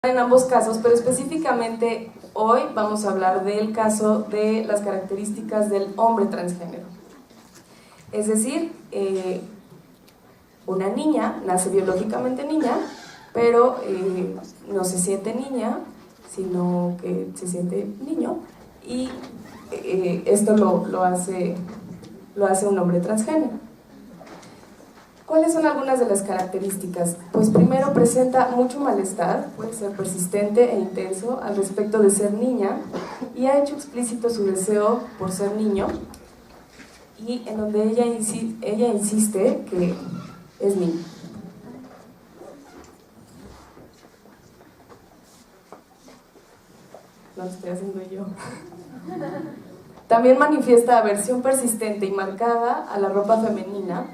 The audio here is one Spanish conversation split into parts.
En ambos casos, pero específicamente hoy vamos a hablar del caso de las características del hombre transgénero. Es decir, una niña nace biológicamente niña, pero no se siente niña, sino que se siente niño, y esto lo hace un hombre transgénero. ¿Cuáles son algunas de las características? Pues primero presenta mucho malestar, puede ser persistente e intenso al respecto de ser niña, y ha hecho explícito su deseo por ser niño, y en donde ella insiste que es niño. Lo estoy haciendo yo. También manifiesta aversión persistente y marcada a la ropa femenina,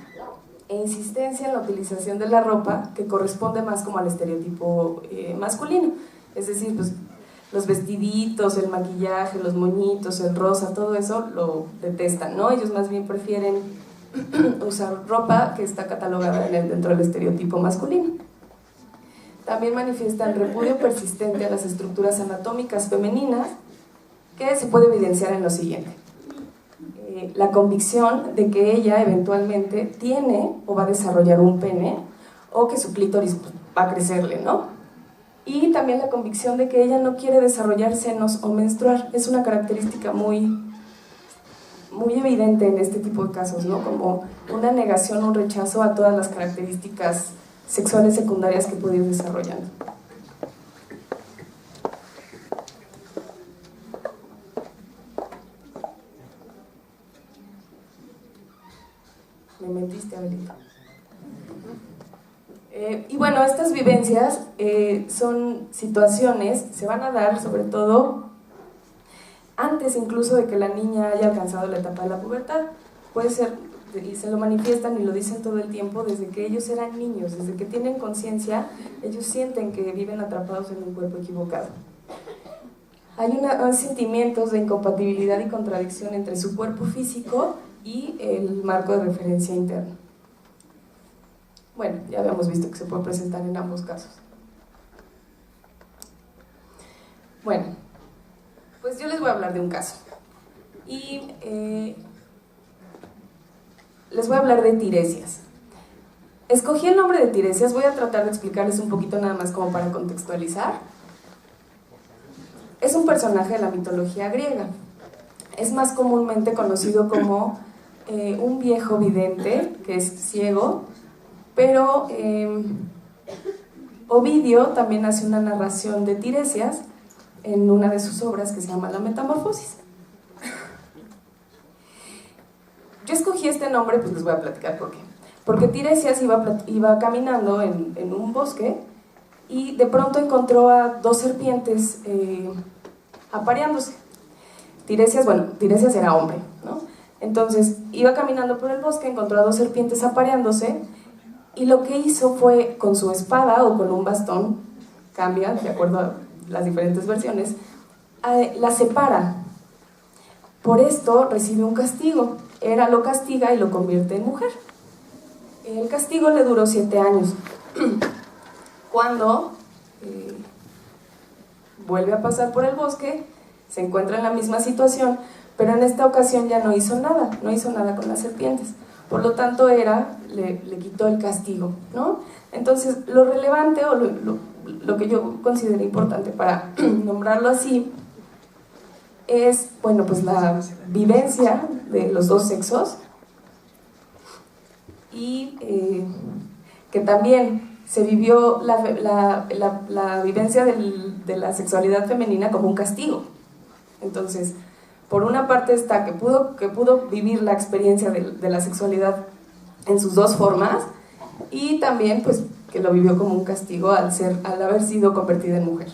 e insistencia en la utilización de la ropa que corresponde más como al estereotipo masculino, es decir, pues, los vestiditos, el maquillaje, los moñitos, el rosa, todo eso lo detestan, ¿no? Ellos más bien prefieren usar ropa que está catalogada dentro del estereotipo masculino. También manifiestan repudio persistente a las estructuras anatómicas femeninas, que se puede evidenciar en lo siguiente: la convicción de que ella eventualmente tiene o va a desarrollar un pene, o que su clítoris va a crecerle, ¿no? Y también la convicción de que ella no quiere desarrollar senos o menstruar. Es una característica muy evidente en este tipo de casos, ¿no? Como una negación, un rechazo a todas las características sexuales secundarias que puede ir desarrollando. Me mentiste, Abelita. Y bueno, estas vivencias son situaciones, se van a dar sobre todo antes incluso de que la niña haya alcanzado la etapa de la pubertad. Puede ser, y se lo manifiestan y lo dicen todo el tiempo, desde que ellos eran niños, desde que tienen conciencia, ellos sienten que viven atrapados en un cuerpo equivocado. Hay sentimientos de incompatibilidad y contradicción entre su cuerpo físico y el marco de referencia interno. Bueno, ya habíamos visto que se puede presentar en ambos casos. Bueno, pues yo les voy a hablar de un caso. Y les voy a hablar de Tiresias. Escogí el nombre de Tiresias, voy a tratar de explicarles un poquito nada más como para contextualizar. Es un personaje de la mitología griega. Es más comúnmente conocido como un viejo vidente, que es ciego, pero Ovidio también hace una narración de Tiresias en una de sus obras que se llama La Metamorfosis. Yo escogí este nombre, pues les voy a platicar por qué. Porque Tiresias iba caminando en un bosque y de pronto encontró a dos serpientes apareándose. Tiresias era hombre, ¿no? Entonces iba caminando por el bosque, encontró a dos serpientes apareándose, y lo que hizo fue, con su espada o con un bastón, cambia de acuerdo a las diferentes versiones, las separa. Por esto recibe un castigo. Hera lo castiga y lo convierte en mujer. El castigo le duró 7 años. Cuando vuelve a pasar por el bosque, se encuentra en la misma situación, pero en esta ocasión ya no hizo nada con las serpientes. Por lo tanto, Hera le quitó el castigo, ¿no? Entonces, lo relevante, o lo que yo considero importante para nombrarlo así, es, bueno, pues la vivencia de los dos sexos, y que también se vivió la vivencia de la sexualidad femenina como un castigo. Entonces, por una parte está que pudo vivir la experiencia de la sexualidad en sus dos formas, y también pues que lo vivió como un castigo al haber sido convertida en mujer.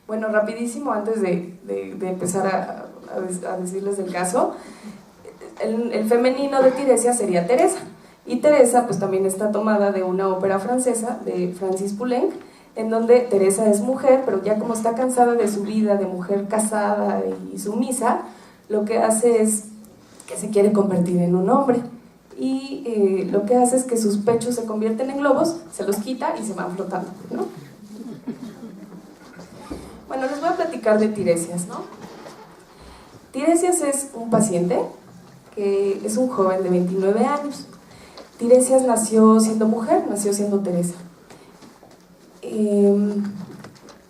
Bueno, rapidísimo, antes de empezar a decirles del caso, el femenino de Tiresias sería Teresa, y Teresa pues también está tomada de una ópera francesa de Francis Poulenc, en donde Teresa es mujer, pero ya como está cansada de su vida de mujer casada y sumisa, lo que hace es que se quiere convertir en un hombre, y lo que hace es que sus pechos se convierten en globos, se los quita y se van flotando, ¿no? Bueno, les voy a platicar de Tiresias, ¿no? Tiresias es un paciente que es un joven de 29 años. Tiresias nació siendo mujer, nació siendo Teresa.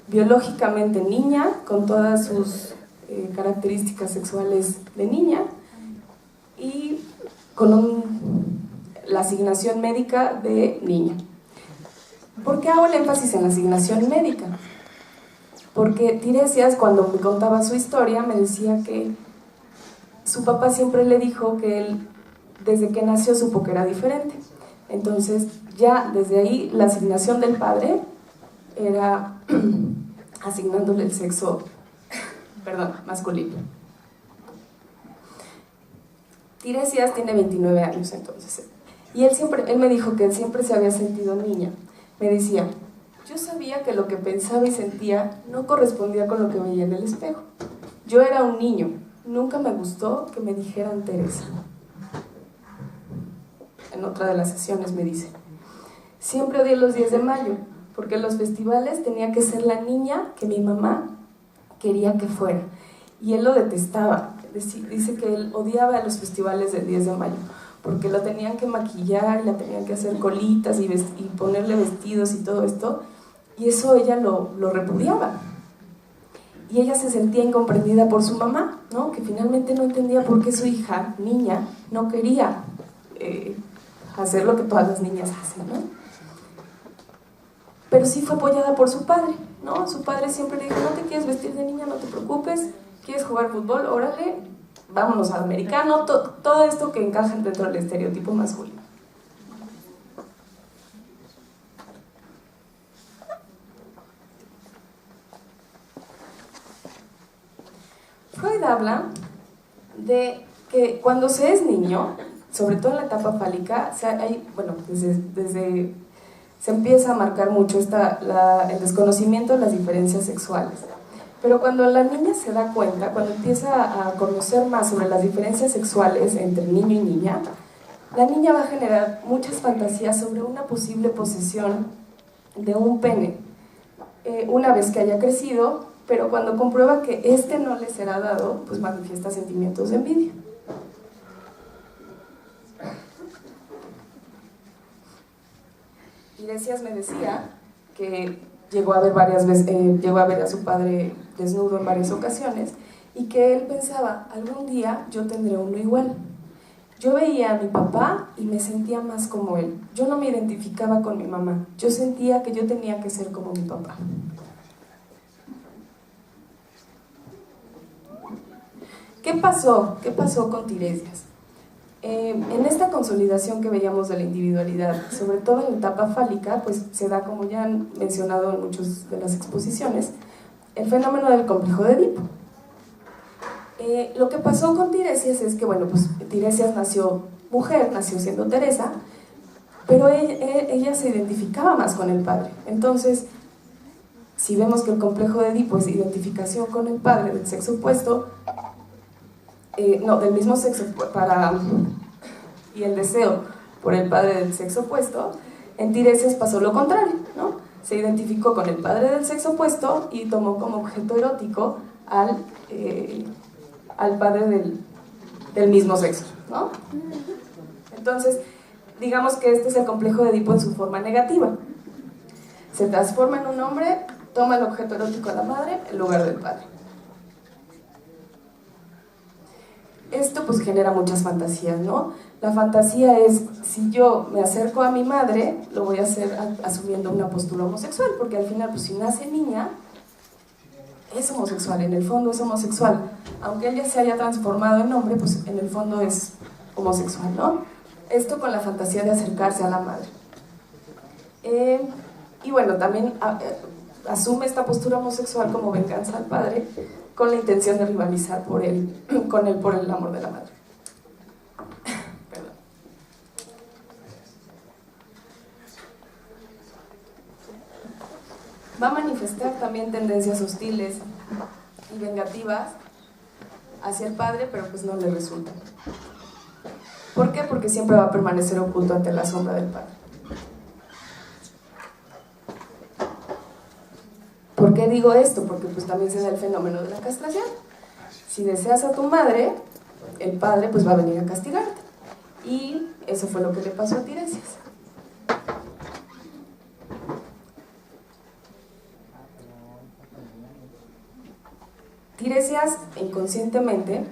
Biológicamente niña, con todas sus características sexuales de niña, y con la asignación médica de niña. ¿Por qué hago el énfasis en la asignación médica? Porque Tiresias, cuando me contaba su historia, me decía que su papá siempre le dijo que él, desde que nació, supo que era diferente. Entonces, ya desde ahí, la asignación del padre era asignándole el sexo, masculino. Tiresias tiene 29 años entonces, y él me dijo que él siempre se había sentido niña. Me decía, yo sabía que lo que pensaba y sentía no correspondía con lo que veía en el espejo. Yo era un niño, nunca me gustó que me dijeran Teresa. En otra de las sesiones me dice, siempre odié los 10 de mayo, porque en los festivales tenía que ser la niña que mi mamá quería que fuera, y él lo detestaba. Dice que él odiaba los festivales del 10 de mayo, porque lo tenían que maquillar, la tenían que hacer colitas y ponerle vestidos y todo esto, y eso ella lo repudiaba. Y ella se sentía incomprendida por su mamá, ¿no? Que finalmente no entendía por qué su hija, niña, no quería hacer lo que todas las niñas hacen, ¿no? Pero sí fue apoyada por su padre, ¿no? Su padre siempre le dijo, no te quieres vestir de niña, no te preocupes, quieres jugar fútbol, órale, vámonos al americano, todo esto que encaja dentro del estereotipo masculino. Freud habla de que cuando se es niño, sobre todo en la etapa fálica, desde se empieza a marcar mucho el desconocimiento de las diferencias sexuales. Pero cuando la niña se da cuenta, cuando empieza a conocer más sobre las diferencias sexuales entre niño y niña, la niña va a generar muchas fantasías sobre una posible posesión de un pene una vez que haya crecido, pero cuando comprueba que este no le será dado, pues manifiesta sentimientos de envidia. Tiresias me decía que llegó a ver a su padre desnudo en varias ocasiones, y que él pensaba, algún día yo tendré uno igual. Yo veía a mi papá y me sentía más como él. Yo no me identificaba con mi mamá, yo sentía que yo tenía que ser como mi papá. ¿Qué pasó? ¿Qué pasó con Tiresias? En esta consolidación que veíamos de la individualidad, sobre todo en la etapa fálica, pues se da, como ya han mencionado en muchas de las exposiciones, el fenómeno del complejo de Edipo. Lo que pasó con Tiresias es que, bueno, pues Tiresias nació mujer, nació siendo Teresa, pero ella se identificaba más con el padre. Entonces, si vemos que el complejo de Edipo es identificación con el padre del sexo opuesto, del mismo sexo, y el deseo por el padre del sexo opuesto, en Tiresias pasó lo contrario, ¿no? Se identificó con el padre del sexo opuesto y tomó como objeto erótico al padre del mismo sexo, ¿no? Entonces, digamos que este es el complejo de Edipo en su forma negativa. Se transforma en un hombre, toma el objeto erótico de la madre en lugar del padre. Esto pues genera muchas fantasías, ¿no? La fantasía es, si yo me acerco a mi madre, lo voy a hacer asumiendo una postura homosexual, porque al final, pues si nace niña, es homosexual, en el fondo es homosexual. Aunque ella se haya transformado en hombre, pues en el fondo es homosexual, ¿no? Esto con la fantasía de acercarse a la madre. Y bueno, también asume esta postura homosexual como venganza al padre, con la intención de rivalizar por el amor de la madre. Perdón. Va a manifestar también tendencias hostiles y vengativas hacia el padre, pero pues no le resultan. ¿Por qué? Porque siempre va a permanecer oculto ante la sombra del padre. ¿Por qué digo esto? Porque pues también se da el fenómeno de la castración. Si deseas a tu madre, el padre pues va a venir a castigarte. Y eso fue lo que le pasó a Tiresias. Tiresias, inconscientemente,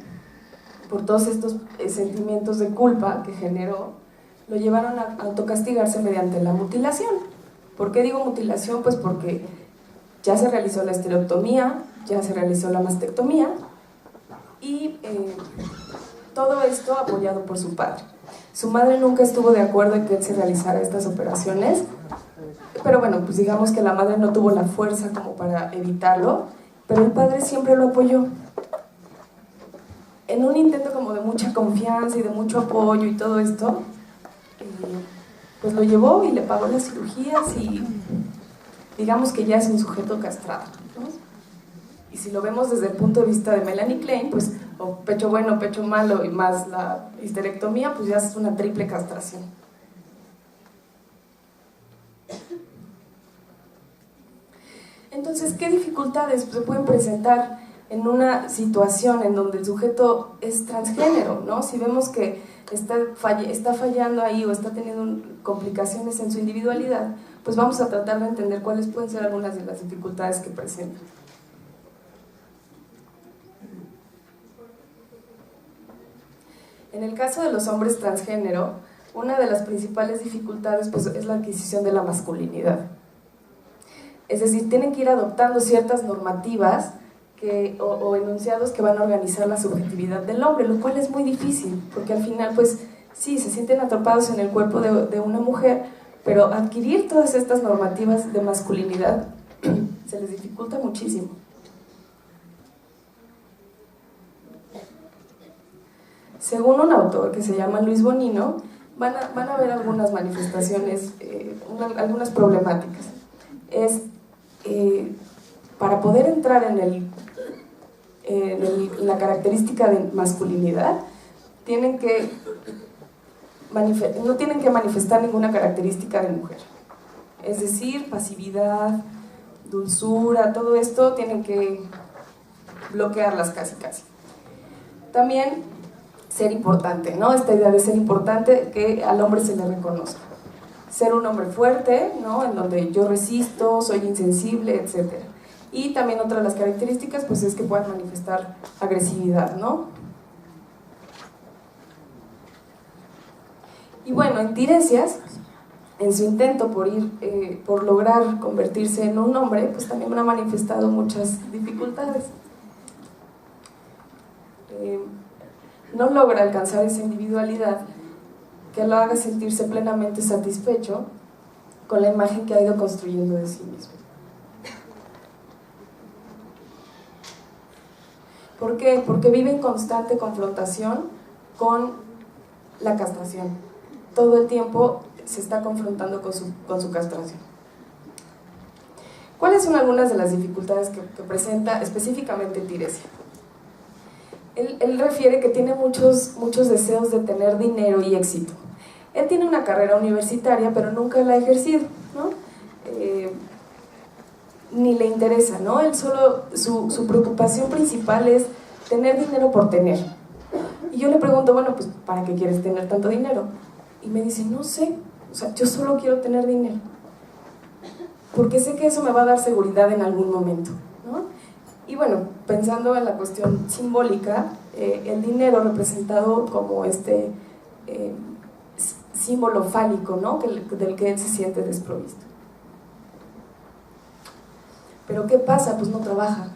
por todos estos sentimientos de culpa que generó, lo llevaron a autocastigarse mediante la mutilación. ¿Por qué digo mutilación? Pues porque ya se realizó la esterectomía, ya se realizó la mastectomía, y todo esto apoyado por su padre. Su madre nunca estuvo de acuerdo en que él se realizara estas operaciones, pero bueno, pues digamos que la madre no tuvo la fuerza como para evitarlo, pero el padre siempre lo apoyó. En un intento como de mucha confianza y de mucho apoyo y todo esto, pues lo llevó y le pagó las cirugías y digamos que ya es un sujeto castrado, ¿no? Y si lo vemos desde el punto de vista de Melanie Klein, pues o pecho bueno, pecho malo y más la histerectomía, pues ya es una triple castración. Entonces, ¿qué dificultades se pueden presentar en una situación en donde el sujeto es transgénero, ¿no? Si vemos que está fallando ahí o está teniendo complicaciones en su individualidad, pues vamos a tratar de entender cuáles pueden ser algunas de las dificultades que presenta. En el caso de los hombres transgénero, una de las principales dificultades pues, es la adquisición de la masculinidad. Es decir, tienen que ir adoptando ciertas normativas o enunciados que van a organizar la subjetividad del hombre, lo cual es muy difícil, porque al final, pues, sí, se sienten atrapados en el cuerpo de una mujer, pero adquirir todas estas normativas de masculinidad se les dificulta muchísimo. Según un autor que se llama Luis Bonino, van a haber algunas manifestaciones, algunas problemáticas. Para poder entrar en la característica de masculinidad, no tienen que manifestar ninguna característica de mujer. Es decir, pasividad, dulzura, todo esto tienen que bloquearlas casi. También ser importante, ¿no? Esta idea de ser importante, que al hombre se le reconozca. Ser un hombre fuerte, ¿no? En donde yo resisto, soy insensible, etc. Y también otra de las características pues es que puedan manifestar agresividad, ¿no? Y bueno, en Tiresias, en su intento por lograr convertirse en un hombre, pues también ha manifestado muchas dificultades. No logra alcanzar esa individualidad que lo haga sentirse plenamente satisfecho con la imagen que ha ido construyendo de sí mismo. ¿Por qué? Porque vive en constante confrontación con la castración. Todo el tiempo se está confrontando con su castración. ¿Cuáles son algunas de las dificultades que presenta específicamente Tiresias? Él refiere que tiene muchos deseos de tener dinero y éxito. Él tiene una carrera universitaria, pero nunca la ha ejercido, ¿no? Ni le interesa, ¿no? Él solo, su preocupación principal es tener dinero por tener. Y yo le pregunto, bueno, pues, ¿para qué quieres tener tanto dinero? Y me dice, no sé, o sea, yo solo quiero tener dinero. Porque sé que eso me va a dar seguridad en algún momento, ¿no? Y bueno, pensando en la cuestión simbólica, el dinero representado como este símbolo fálico, ¿no? Del que él se siente desprovisto. Pero ¿qué pasa? Pues no trabaja.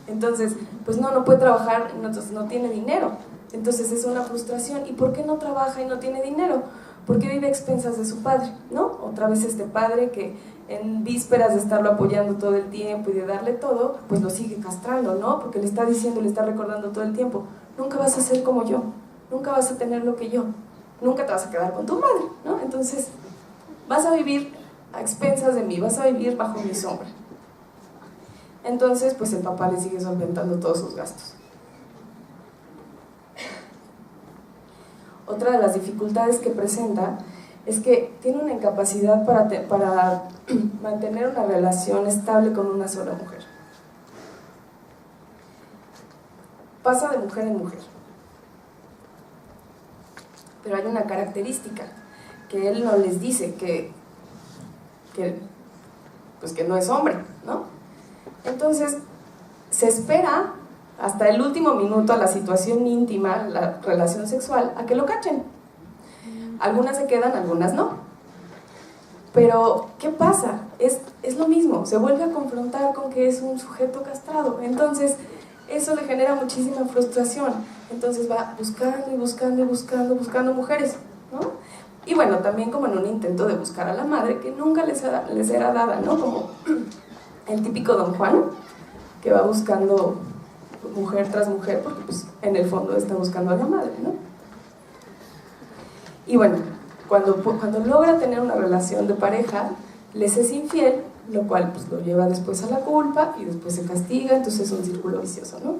Entonces, pues no puede trabajar, entonces no tiene dinero. Entonces es una frustración. ¿Y por qué no trabaja y no tiene dinero? Porque vive a expensas de su padre, ¿no? Otra vez este padre que en vísperas de estarlo apoyando todo el tiempo y de darle todo, pues lo sigue castrando, ¿no? Porque le está diciendo, le está recordando todo el tiempo, nunca vas a ser como yo, nunca vas a tener lo que yo, nunca te vas a quedar con tu madre, ¿no? Entonces vas a vivir a expensas de mí, vas a vivir bajo mi sombra. Entonces, pues el papá le sigue solventando todos sus gastos. Otra de las dificultades que presenta es que tiene una incapacidad para mantener una relación estable con una sola mujer. Pasa de mujer en mujer. Pero hay una característica que él no les dice, que no es hombre, ¿no? Entonces, se espera hasta el último minuto a la situación íntima, la relación sexual, a que lo cachen. Algunas se quedan, algunas no. Pero, ¿qué pasa? Es lo mismo, se vuelve a confrontar con que es un sujeto castrado. Entonces, eso le genera muchísima frustración. Entonces va buscando y buscando y buscando mujeres, ¿no? Y bueno, también como en un intento de buscar a la madre que nunca les era dada, ¿no? Como el típico Don Juan, que va buscando mujer tras mujer, porque pues en el fondo está buscando a la madre, ¿no? Y bueno, cuando logra tener una relación de pareja, les es infiel, lo cual pues lo lleva después a la culpa y después se castiga, entonces es un círculo vicioso, ¿no?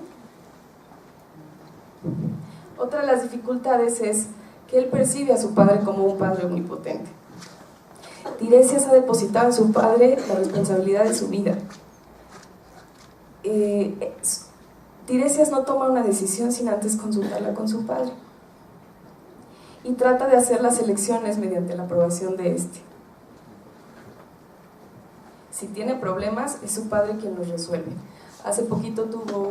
Otra de las dificultades es que él percibe a su padre como un padre omnipotente. Tiresias ha depositado en su padre la responsabilidad de su vida. Tiresias no toma una decisión sin antes consultarla con su padre y trata de hacer las elecciones mediante la aprobación de este. Si tiene problemas, es su padre quien los resuelve. Hace poquito tuvo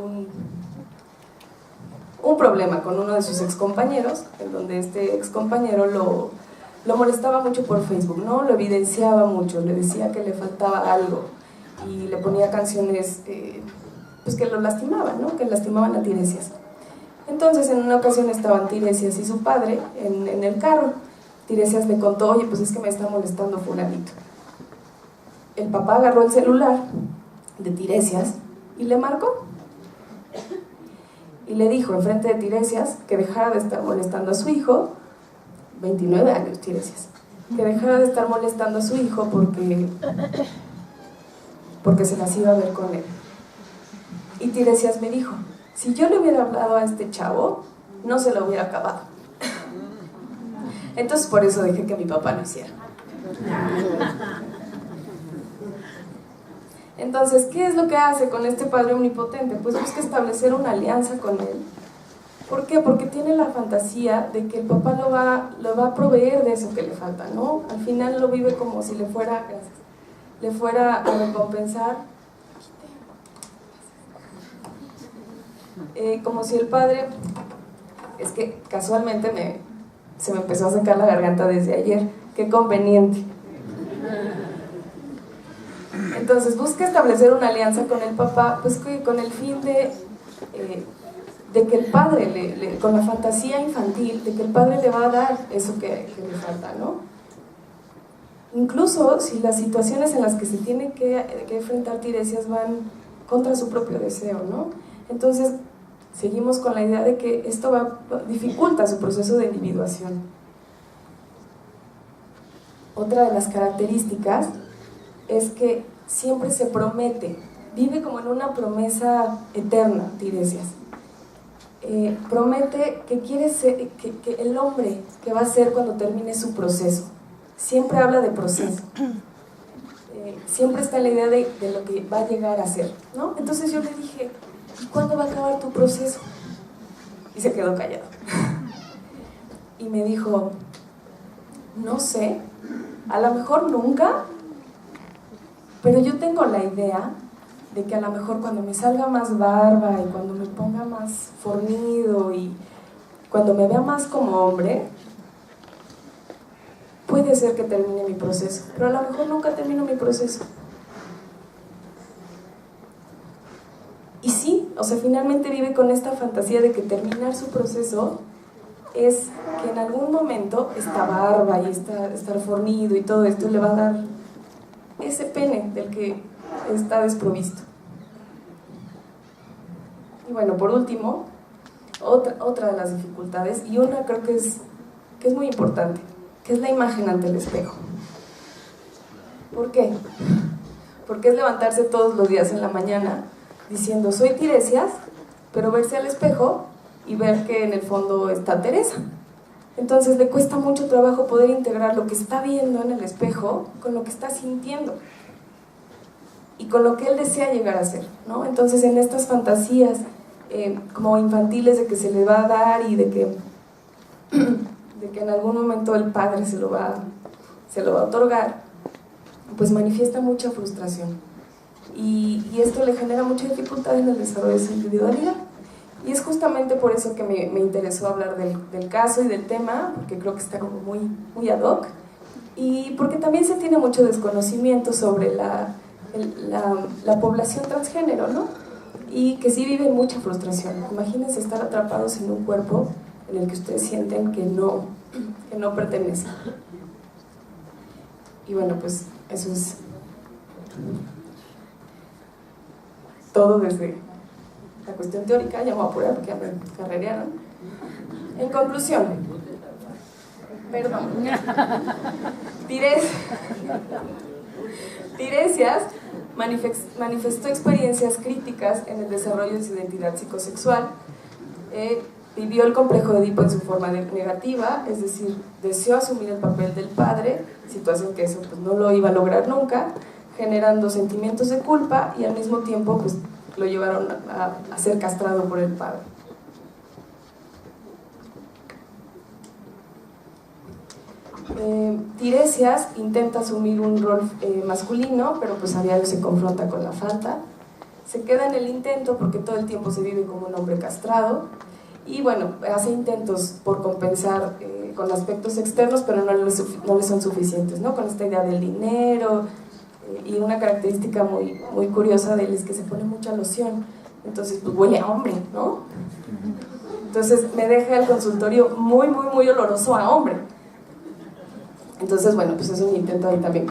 un problema con uno de sus excompañeros, en donde este excompañero lo molestaba mucho por Facebook, ¿no? Lo evidenciaba mucho, le decía que le faltaba algo y le ponía canciones pues que lo lastimaban, ¿no? Que lastimaban a Tiresias. Entonces en una ocasión estaban Tiresias y su padre en el carro. Tiresias le contó, oye, pues es que me está molestando fulanito. El papá agarró el celular de Tiresias y le marcó. Y le dijo enfrente de Tiresias que dejara de estar molestando a su hijo, 29 años Tiresias, que dejara de estar molestando a su hijo porque se las iba a ver con él. Y Tiresias me dijo, si yo le hubiera hablado a este chavo, no se lo hubiera acabado. Entonces por eso dejé que mi papá lo hiciera. Entonces, ¿qué es lo que hace con este padre omnipotente? Pues busca establecer una alianza con él. ¿Por qué? Porque tiene la fantasía de que el papá lo va a proveer de eso que le falta, ¿no? Al final lo vive como si le fuera a recompensar, como si el padre, es que casualmente se me empezó a sacar la garganta desde ayer, qué conveniente. Entonces busca establecer una alianza con el papá, pues con el fin de que el padre, con la fantasía infantil, de que el padre le va a dar eso que le falta, ¿no? Incluso si las situaciones en las que se tiene que enfrentar Tiresias van contra su propio deseo, ¿no? Entonces seguimos con la idea de que esto dificulta su proceso de individuación. Otra de las características es que siempre se promete, vive como en una promesa eterna, Tiresias. Promete que quiere ser, que el hombre que va a ser cuando termine su proceso. Siempre habla de proceso. Siempre está en la idea de lo que va a llegar a ser, ¿no? Entonces yo le dije, ¿y cuándo va a acabar tu proceso? Y se quedó callado. Y me dijo, no sé, a lo mejor nunca, pero yo tengo la idea de que a lo mejor cuando me salga más barba y cuando me ponga más fornido y cuando me vea más como hombre, puede ser que termine mi proceso, pero a lo mejor nunca termino mi proceso. Y sí, o sea, finalmente vive con esta fantasía de que terminar su proceso es que en algún momento esta barba y estar fornido y todo esto le va a dar ese pene del que está desprovisto. Y bueno, por último, otra de las dificultades, y una creo que es muy importante, que es la imagen ante el espejo. ¿Por qué? Porque es levantarse todos los días en la mañana diciendo, soy Tiresias, pero verse al espejo y ver que en el fondo está Teresa. Entonces le cuesta mucho trabajo poder integrar lo que está viendo en el espejo con lo que está sintiendo y con lo que él desea llegar a ser, ¿no? Entonces en estas fantasías como infantiles de que se le va a dar y de que en algún momento el padre se lo va a otorgar, pues manifiesta mucha frustración y esto le genera mucha dificultad en el desarrollo de su individualidad. Y es justamente por eso que me interesó hablar del caso y del tema, porque creo que está como muy ad hoc, y porque también se tiene mucho desconocimiento sobre la población transgénero, ¿no? Y que sí viven mucha frustración. Imagínense estar atrapados en un cuerpo en el que ustedes sienten que no pertenecen. Y bueno, pues eso es todo desde la cuestión teórica. Ya me voy a apurar porque ya me carrerearon. En conclusión, perdón, Tiresias manifestó experiencias críticas en el desarrollo de su identidad psicosexual, vivió el complejo de Edipo en su forma negativa, es decir, deseó asumir el papel del padre, situación que eso pues, no lo iba a lograr nunca, generando sentimientos de culpa y al mismo tiempo pues, lo llevaron a ser castrado por el padre. Tiresias intenta asumir un rol masculino, pero pues a diario se confronta con la falta. Se queda en el intento porque todo el tiempo se vive como un hombre castrado y bueno, hace intentos por compensar con aspectos externos, pero no le son suficientes, ¿no? Con esta idea del dinero y una característica muy curiosa de él es que se pone mucha loción, entonces pues huele a hombre, ¿no? Entonces me deja el consultorio muy oloroso a hombre. Entonces, bueno, pues es un intento ahí también.